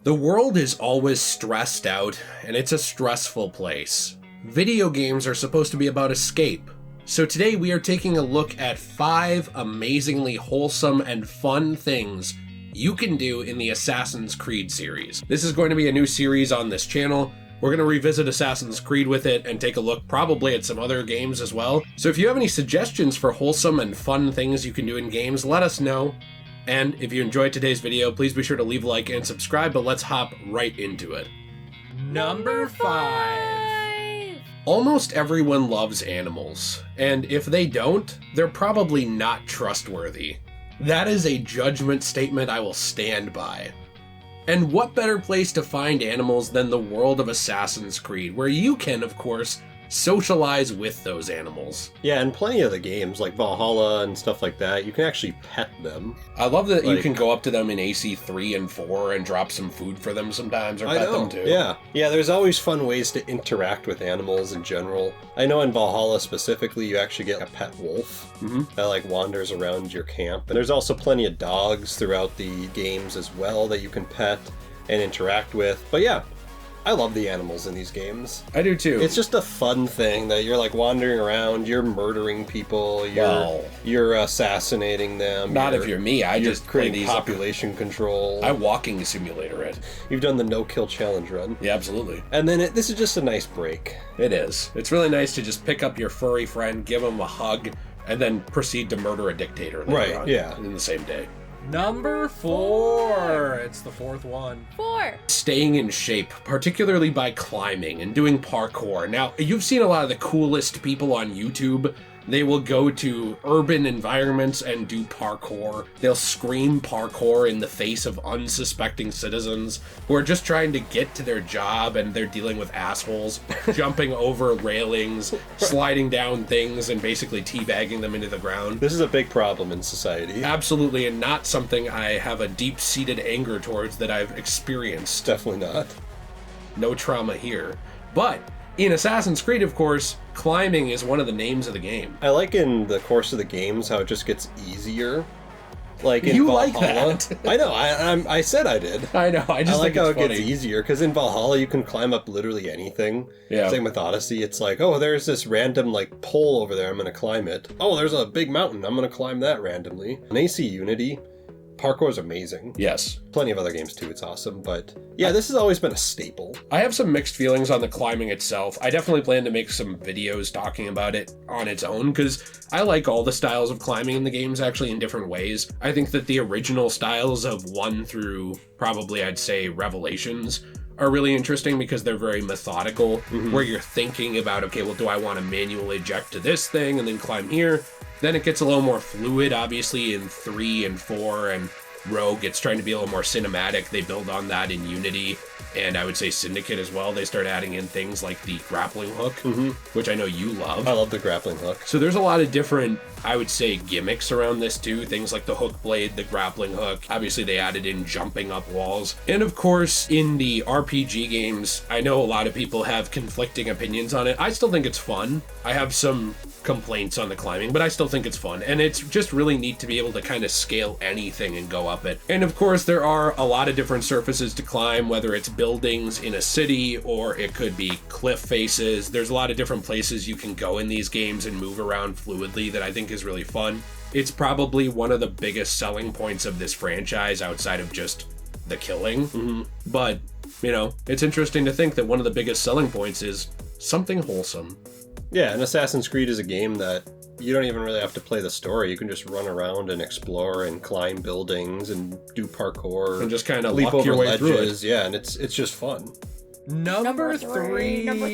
The world is always stressed out, and it's a stressful place. Video games are supposed to be about escape. So today we are taking a look at 5 amazingly wholesome and fun things you can do in the Assassin's Creed series. This is going to be a new series on this channel. We're going to revisit Assassin's Creed with it and take a look probably at some other games as well. So if you have any suggestions for wholesome and fun things you can do in games, let us know. And if you enjoyed today's video, please be sure to leave a like and subscribe, but let's hop right into it. Number 5. Almost everyone loves animals, and if they don't, they're probably not trustworthy. That is a judgment statement I will stand by. And what better place to find animals than the world of Assassin's Creed, where you can, of course, socialize with those animals. Yeah, and plenty of the games, like Valhalla and stuff like that, you can actually pet them. I love that you can go up to them in AC 3 and 4 and drop some food for them sometimes, or pet them too. Yeah, there's always fun ways to interact with animals in general. I know in Valhalla specifically, you actually get a pet wolf that wanders around your camp. And there's also plenty of dogs throughout the games as well that you can pet and interact with. But yeah, I love the animals in these games. I do too. It's just a fun thing that you're wandering around, you're murdering people, you're assassinating them. Not if you're me, I just play creating these population control. I walking simulator it. You've done the no-kill challenge run. Yeah, absolutely. And then this is just a nice break. It is. It's really nice to just pick up your furry friend, give him a hug, and then proceed to murder a dictator later on in the same day. Number 4. It's the 4th one. 4. Staying in shape, particularly by climbing and doing parkour. Now, you've seen a lot of the coolest people on YouTube. They will go to urban environments and do parkour. They'll scream parkour in the face of unsuspecting citizens who are just trying to get to their job, and they're dealing with assholes jumping over railings, sliding down things, and basically teabagging them into the ground. This is a big problem in society. Absolutely, and not something I have a deep-seated anger towards that I've experienced. Definitely not. No trauma here. But in Assassin's Creed, of course, climbing is one of the names of the game. I like in the course of the games how it just gets easier. Like in you Valhalla, like that? I know. I said I did. I know. I just like think how it's it funny. gets easier because in Valhalla you can climb up literally anything. Yeah. Same with Odyssey. It's like, oh, there's this random pole over there. I'm gonna climb it. Oh, there's a big mountain. I'm gonna climb that randomly. In AC Unity, parkour is amazing. Yes. Plenty of other games too, it's awesome, but yeah, this has always been a staple. I have some mixed feelings on the climbing itself. I definitely plan to make some videos talking about it on its own, because I like all the styles of climbing in the games actually in different ways. I think that the original styles of 1 through probably I'd say Revelations are really interesting because they're very methodical, where you're thinking about, okay, well, do I want to manually eject to this thing and then climb here? Then it gets a little more fluid, obviously, in 3 and 4, and Rogue, it's trying to be a little more cinematic. They build on that in Unity, and I would say Syndicate as well. They start adding in things like the grappling hook, which I know you love. I love the grappling hook. So there's a lot of different, I would say, gimmicks around this too. Things like the hook blade, the grappling hook. Obviously, they added in jumping up walls. And of course, in the RPG games, I know a lot of people have conflicting opinions on it. I still think it's fun. I have some complaints on the climbing, but I still think it's fun. And it's just really neat to be able to kind of scale anything and go up it. And of course, there are a lot of different surfaces to climb, whether it's buildings in a city or it could be cliff faces. There's a lot of different places you can go in these games and move around fluidly that I think is really fun. It's probably one of the biggest selling points of this franchise outside of just the killing. But, you know, it's interesting to think that one of the biggest selling points is something wholesome. Yeah, and Assassin's Creed is a game that you don't even really have to play the story. You can just run around and explore and climb buildings and do parkour. And just kind of leap luck over your way ledges. through it. Yeah, and it's just fun. Number 3. Number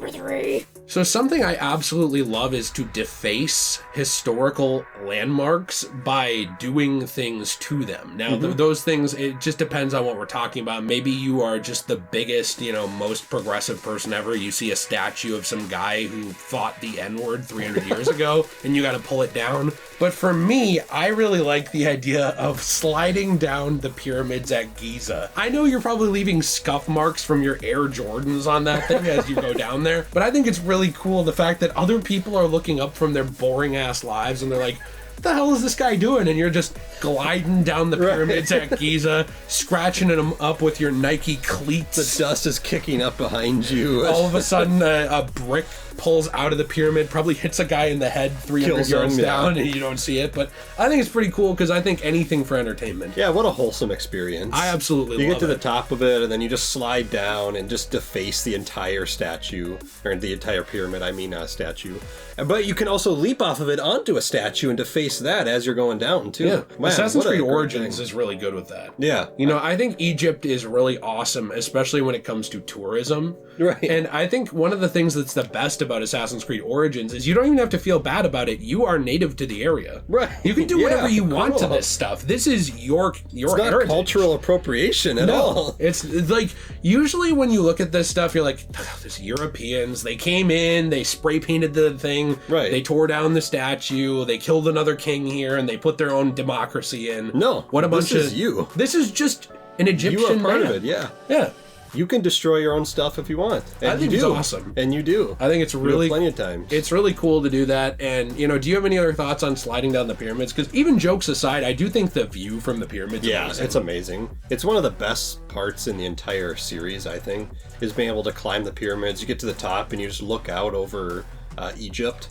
3. So something I absolutely love is to deface historical landmarks by doing things to them. Now, those things, it just depends on what we're talking about. Maybe you are just the biggest, most progressive person ever. You see a statue of some guy who fought the N-word 300 years ago, and you got to pull it down. But for me, I really like the idea of sliding down the pyramids at Giza. I know you're probably leaving scuff marks from your Air Jordans on that thing as you go down there, but I think it's really cool the fact that other people are looking up from their boring ass lives and they're like, the hell is this guy doing? And you're just gliding down the pyramids at Giza, scratching them up with your Nike cleats. The dust is kicking up behind you. All of a sudden, a brick pulls out of the pyramid, probably hits a guy in the head 300 yards down, and you don't see it. But I think it's pretty cool because I think anything for entertainment. Yeah, what a wholesome experience. I absolutely love it. You get to the top of it, and then you just slide down and just deface the entire statue, or the entire pyramid, statue. But you can also leap off of it onto a statue and deface that as you're going down, too. Yeah, Man, Assassin's what a Creed great Origins thing. is really good with that. Yeah. You know, I think Egypt is really awesome, especially when it comes to tourism. Right. And I think one of the things that's the best about Assassin's Creed Origins is you don't even have to feel bad about it. You are native to the area. Right. You can do whatever you want to cool. this stuff. This is your It's not heritage. cultural appropriation at all. It's like, usually when you look at this stuff, you're like, there's Europeans, they came in, they spray painted the thing, Right. They tore down the statue, they killed another king here, and they put their own democracy in. No, What a bunch this of... is you. This is just an Egyptian You are part man. of it, yeah. Yeah. You can destroy your own stuff if you want. And I think you it's do. awesome. And you do. I think it's You do really... plenty of times. It's really cool to do that. And, you know, do you have any other thoughts on sliding down the pyramids? Because even jokes aside, I do think the view from the pyramids is amazing. It's amazing. It's one of the best parts in the entire series, I think, is being able to climb the pyramids. You get to the top and you just look out over Egypt.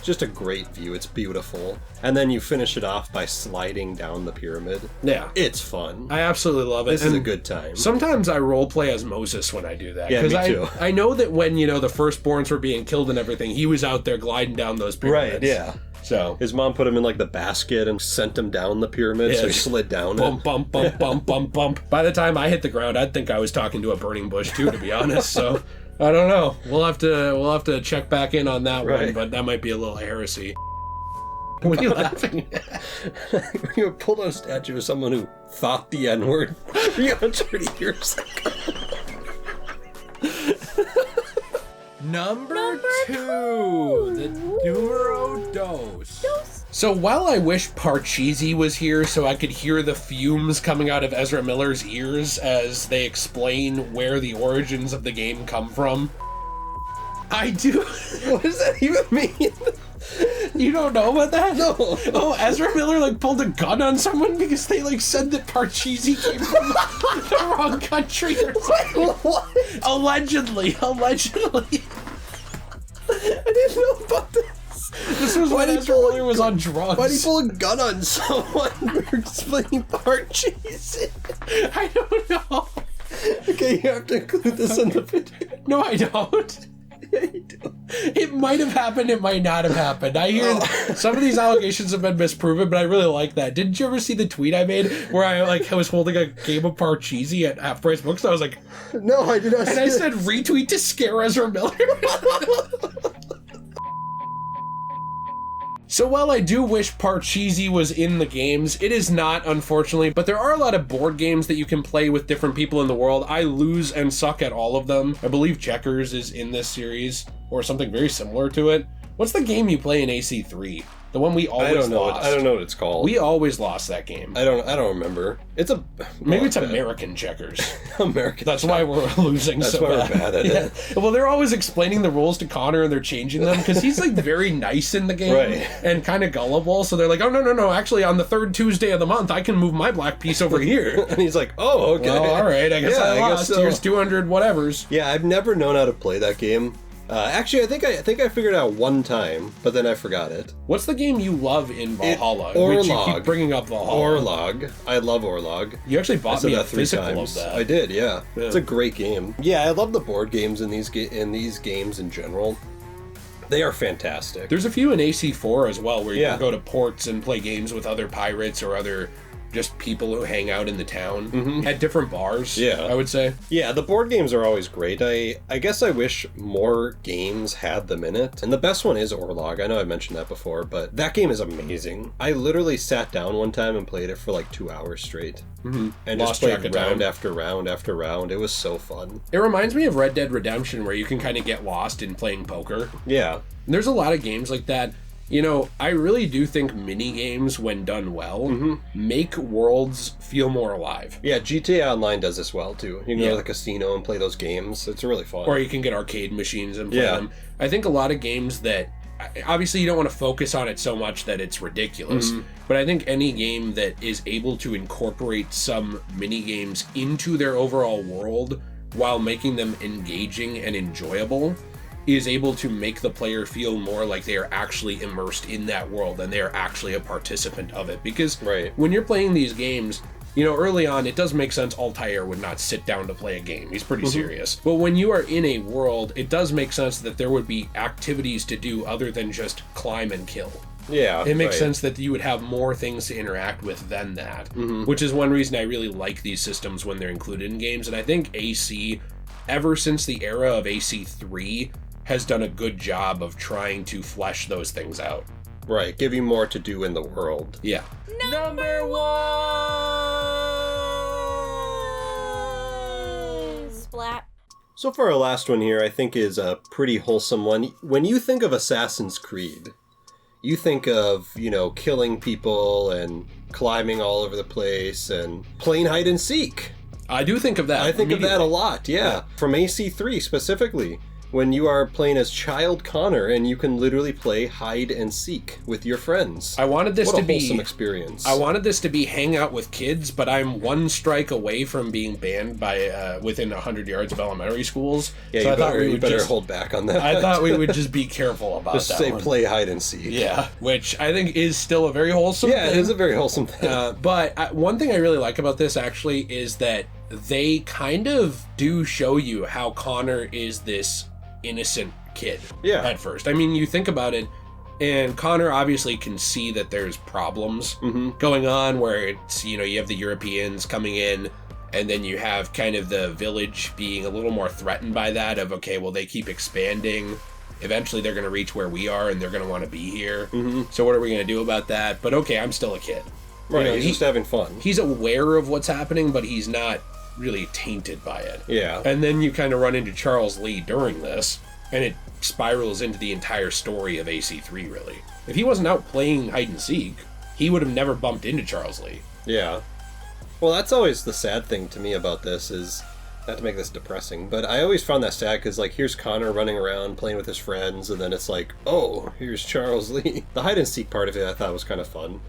Just a great view. It's beautiful. And then you finish it off by sliding down the pyramid. Yeah. It's fun. I absolutely love it. This is a good time. Sometimes I roleplay as Moses when I do that. Yeah, me too. I know that when, you know, the firstborns were being killed and everything, he was out there gliding down those pyramids. Right, yeah. So... His mom put him in like the basket and sent him down the pyramid, so he slid down Bump, it. bump, bump, bump, bump, bump. By the time I hit the ground, I'd think I was talking to a burning bush too, to be honest. So I don't know. We'll have to check back in on that one, Right. but that might be a little heresy. What are you laughing at? You pulled out a statue of someone who thought the N-word 300 years ago. Number two, the numero dos. So while I wish Parcheesi was here so I could hear the fumes coming out of Ezra Miller's ears as they explain where the origins of the game come from, I do... What does that even mean? You don't know about that? No. Oh, Ezra Miller like pulled a gun on someone because they like said that Parcheesi came from the wrong country or something. What? Allegedly. I didn't know about this. This was when Ezra Miller was on drugs. Why'd he pull a gun on someone for explaining Parcheesi? I don't know. Okay, you have to include this in the video. No, I don't. Yeah, you do. It might have happened, it might not have happened. I hear some of these allegations have been misproven, but I really like that. Didn't you ever see the tweet I made where I was holding a game of Parcheesi at Half Price Books? I was like, No, I did not and see I it. said retweet to scare Ezra Miller. So while I do wish Parcheesi was in the games, it is not, unfortunately, but there are a lot of board games that you can play with different people in the world. I lose and suck at all of them. I believe Checkers is in this series, or something very similar to it. What's the game you play in AC3? The one we always I don't know. lost. I don't know what it's called. We always lost that game. I don't remember. It's a Maybe it's American Checkers. American. That's why we're losing That's so why bad. we're bad at it. Well, they're always explaining the rules to Connor and they're changing them because he's like very nice in the game Right. and kind of gullible. So they're like, oh, no. Actually, on the third Tuesday of the month, I can move my black piece over here. And he's like, oh, okay. Well, all right. I guess Yeah, I I guess lost. so. Here's 200 whatevers. Yeah, I've never known how to play that game. Actually, I think I figured it out one time, but then I forgot it. What's the game you love in Valhalla? Orlog. Which you keep bringing up Valhalla. Orlog. I love Orlog. You actually I bought said me a that 3 physical times. of that. I did, yeah. Yeah. It's a great game. Yeah, I love the board games in these games in general. They are fantastic. There's a few in AC4 as well where you Yeah. can go to ports and play games with other pirates or other just people who hang out in the town at different bars. Yeah. I would say. Yeah, the board games are always great. I guess I wish more games had them in it. And the best one is Orlog. I know I mentioned that before, but that game is amazing. I literally sat down one time and played it for like 2 hours straight. And Lost just track played of time. round after round after round. It was so fun. It reminds me of Red Dead Redemption where you can kind of get lost in playing poker. Yeah. And there's a lot of games like that. You know, I really do think mini games, when done well, make worlds feel more alive. Yeah, GTA Online does this well too. You can go Yeah. to the casino and play those games. It's really fun. Or you can get arcade machines and play Yeah. them. I think a lot of games that obviously you don't want to focus on it so much that it's ridiculous, but I think any game that is able to incorporate some mini games into their overall world while making them engaging and enjoyable is able to make the player feel more like they are actually immersed in that world and they are actually a participant of it. Because when you're playing these games, you know, early on, it does make sense Altair would not sit down to play a game. He's pretty serious. But when you are in a world, it does make sense that there would be activities to do other than just climb and kill. Yeah, it makes sense that you would have more things to interact with than that, which is one reason I really like these systems when they're included in games. And I think AC, ever since the era of AC3, has done a good job of trying to flesh those things out. Right, give you more to do in the world. Yeah. Number 1! Splat. So for our last one here, I think is a pretty wholesome one. When you think of Assassin's Creed, you think of, you know, killing people and climbing all over the place and playing hide and seek. I do think of that. I think of that a lot, yeah. From AC3 specifically. When you are playing as Child Connor and you can literally play hide and seek with your friends. I wanted this to be wholesome experience. I wanted this to be hang out with kids, but I'm one strike away from being banned by within 100 yards of elementary schools. Yeah, so you better hold back on that. I thought we would just be careful about just that. Just say one. play hide and seek. Yeah, which I think is still a very wholesome thing. Yeah, it is a very wholesome thing. But one thing I really like about this actually is that they kind of do show you how Connor is this innocent kid at first. I mean, you think about it, and Connor obviously can see that there's problems going on where it's, you know, you have the Europeans coming in, and then you have kind of the village being a little more threatened by that of, okay, well, they keep expanding. Eventually they're going to reach where we are and they're going to want to be here. So what are we going to do about that? But okay, I'm still a kid. Right, you know, he's just having fun. He's aware of what's happening, but he's not really tainted by it. Yeah. And then you kind of run into Charles Lee during this, and it spirals into the entire story of AC3, really. If he wasn't out playing hide and seek, he would have never bumped into Charles Lee. Yeah. Well, that's always the sad thing to me about this is, not to make this depressing, but I always found that sad because, like, here's Connor running around playing with his friends, and then it's like, oh, here's Charles Lee. The hide and seek part of it I thought was kind of fun.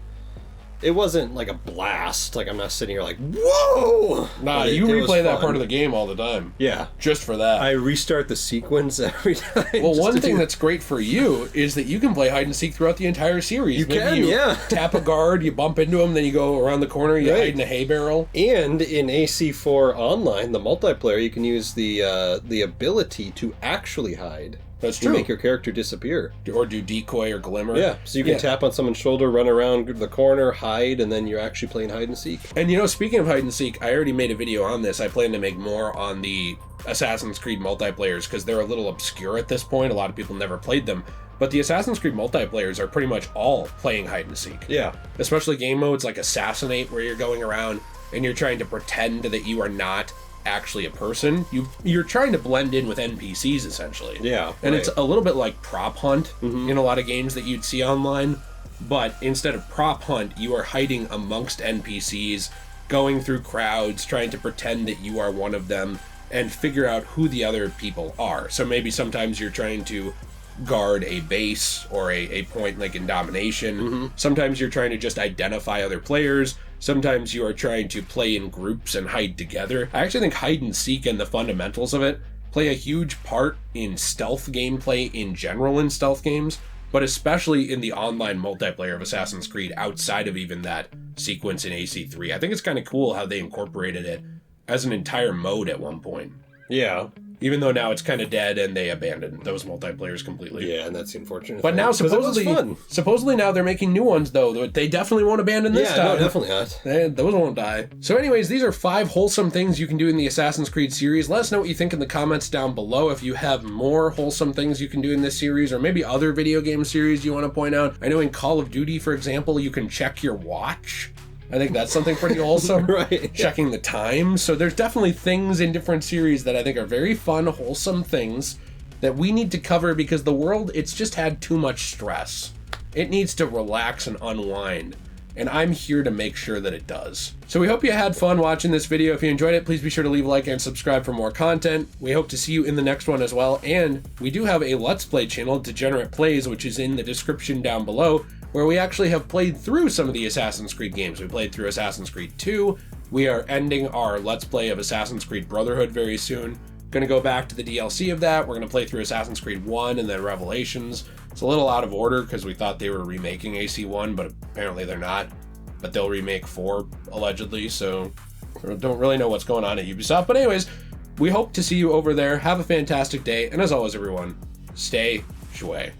It wasn't like a blast. Like, I'm not sitting here like, whoa! Nah, you replay that part of the game all the time. Yeah. Just for that. I restart the sequence every time. Well, one thing that's great for you is that you can play hide and seek throughout the entire series. You can, yeah. Tap a guard, you bump into him, then you go around the corner, you hide in a hay barrel. And in AC4 Online, the multiplayer, you can use the ability to actually hide. That's true. Make your character disappear. Or do decoy or glimmer. Yeah, so you can tap on someone's shoulder, run around the corner, hide, and then you're actually playing hide and seek. And you know, speaking of hide and seek, I already made a video on this. I plan to make more on the Assassin's Creed multiplayers because they're a little obscure at this point. A lot of people never played them. But the Assassin's Creed multiplayers are pretty much all playing hide and seek. Yeah. Especially game modes like Assassinate, where you're going around and you're trying to pretend that you are not actually a person. You're trying to blend in with NPCs essentially. Yeah. And it's a little bit like prop hunt in a lot of games that you'd see online, but instead of prop hunt, you are hiding amongst NPCs, going through crowds, trying to pretend that you are one of them and figure out who the other people are. So maybe sometimes you're trying to guard a base or a point like in domination. Sometimes you're trying to just identify other players. Sometimes you are trying to play in groups and hide together. I actually think hide and seek and the fundamentals of it play a huge part in stealth gameplay in general in stealth games, but especially in the online multiplayer of Assassin's Creed outside of even that sequence in AC3. I think it's kind of cool how they incorporated it as an entire mode at one point. Yeah. Even though now it's kind of dead and they abandoned those multiplayers completely. Yeah, and that's the unfortunate But thing. now supposedly now they're making new ones though. They definitely won't abandon this time. Yeah, no, definitely not. Those won't die. So anyways, these are 5 wholesome things you can do in the Assassin's Creed series. Let us know what you think in the comments down below. If you have more wholesome things you can do in this series or maybe other video game series you want to point out. I know in Call of Duty, for example, you can check your watch. I think that's something pretty wholesome. Right. Checking the time. So there's definitely things in different series that I think are very fun, wholesome things that we need to cover because the world, it's just had too much stress. It needs to relax and unwind. and I'm here to make sure that it does. So we hope you had fun watching this video. If you enjoyed it, please be sure to leave a like and subscribe for more content. We hope to see you in the next one as well, and we do have a Let's Play channel, Degenerate Plays, which is in the description down below, where we actually have played through some of the Assassin's Creed games. We played through Assassin's Creed 2. We are ending our Let's Play of Assassin's Creed Brotherhood very soon. Gonna go back to the DLC of that. We're gonna play through Assassin's Creed 1 and then Revelations. It's a little out of order because we thought they were remaking AC1, but apparently they're not. But they'll remake 4, allegedly, so don't really know what's going on at Ubisoft. But anyways, we hope to see you over there. Have a fantastic day, and as always, everyone, stay shway.